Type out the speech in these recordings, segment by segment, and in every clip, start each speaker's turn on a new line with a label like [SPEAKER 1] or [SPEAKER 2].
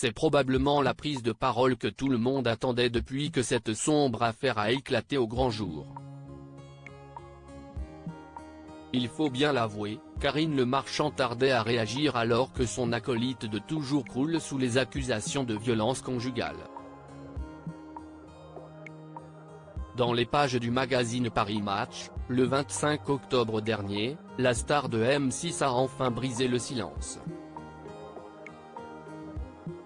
[SPEAKER 1] C'est probablement la prise de parole que tout le monde attendait depuis que cette sombre affaire a éclaté au grand jour. Il faut bien l'avouer, Karine Le Marchand tardait à réagir alors que son acolyte de toujours croule sous les accusations de violence conjugale. Dans les pages du magazine Paris Match, le 25 octobre dernier, la star de M6 a enfin brisé le silence.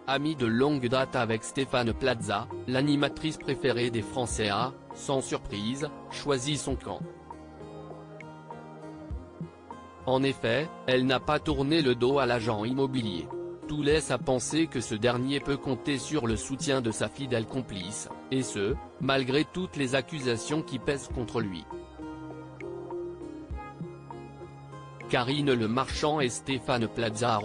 [SPEAKER 1] Amie de longue date avec Stéphane Plaza, l'animatrice préférée des Français a, sans surprise, choisi son camp. En effet, elle n'a pas tourné le dos à l'agent immobilier. Tout laisse à penser que ce dernier peut compter sur le soutien de sa fidèle complice, et ce, malgré toutes les accusations qui pèsent contre lui. Karine Le Marchand et Stéphane Plaza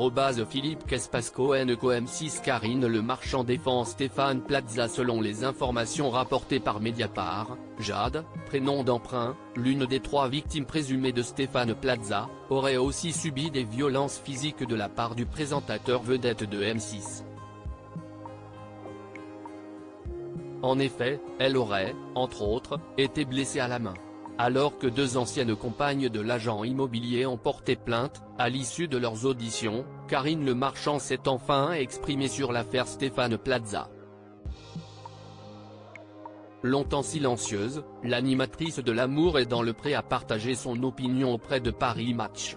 [SPEAKER 1] @Philippe Kespasco M6 Karine Le Marchand défend Stéphane Plaza. Selon les informations rapportées par Mediapart, Jade, prénom d'emprunt, l'une des 3 victimes présumées de Stéphane Plaza, aurait aussi subi des violences physiques de la part du présentateur vedette de M6. En effet, elle aurait, entre autres, été blessée à la main. Alors que 2 anciennes compagnes de l'agent immobilier ont porté plainte, à l'issue de leurs auditions, Karine Le Marchand s'est enfin exprimée sur l'affaire Stéphane Plaza. Longtemps silencieuse, l'animatrice de l'Amour est dans le prêt à partager son opinion auprès de Paris Match.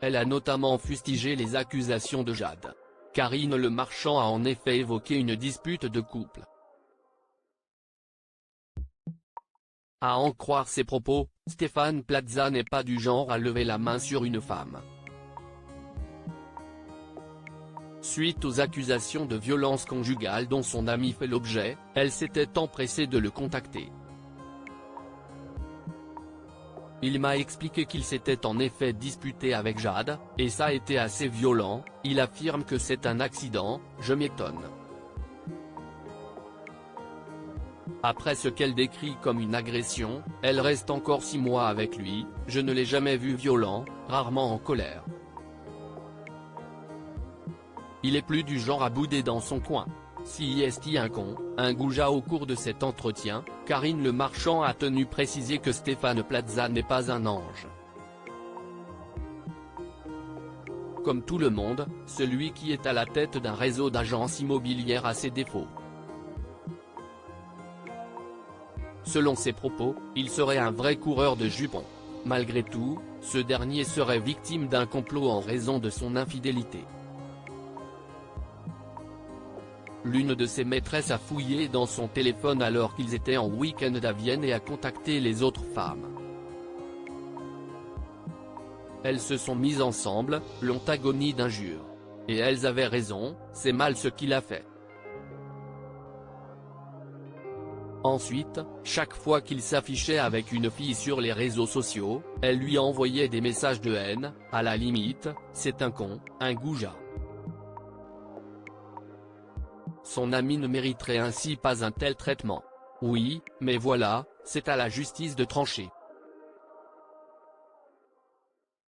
[SPEAKER 1] Elle a notamment fustigé les accusations de Jade. Karine Le Marchand a en effet évoqué une dispute de couple. À en croire ses propos, Stéphane Plaza n'est pas du genre à lever la main sur une femme. Suite aux accusations de violence conjugale dont son ami fait l'objet, elle s'était empressée de le contacter. Il m'a expliqué qu'il s'était en effet disputé avec Jade, et ça a été assez violent. Il affirme que c'est un accident, je m'étonne. Après ce qu'elle décrit comme une agression, elle reste encore 6 mois avec lui, je ne l'ai jamais vu violent, rarement en colère. Il est plus du genre à bouder dans son coin. Si est un con, un goujat. Au cours de cet entretien, Karine Le Marchand a tenu préciser que Stéphane Plaza n'est pas un ange. Comme tout le monde, celui qui est à la tête d'un réseau d'agences immobilières a ses défauts. Selon ses propos, il serait un vrai coureur de jupons. Malgré tout, ce dernier serait victime d'un complot en raison de son infidélité. L'une de ses maîtresses a fouillé dans son téléphone alors qu'ils étaient en week-end à Vienne et a contacté les autres femmes. Elles se sont mises ensemble, l'ont agonie d'injures. Et elles avaient raison, c'est mal ce qu'il a fait. Ensuite, chaque fois qu'il s'affichait avec une fille sur les réseaux sociaux, elle lui envoyait des messages de haine, à la limite, c'est un con, un goujat. Son ami ne mériterait ainsi pas un tel traitement. Oui, mais voilà, c'est à la justice de trancher.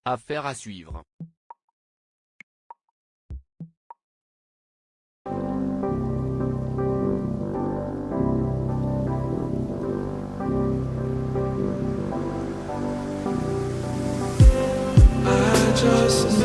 [SPEAKER 1] Affaire à suivre.
[SPEAKER 2] Just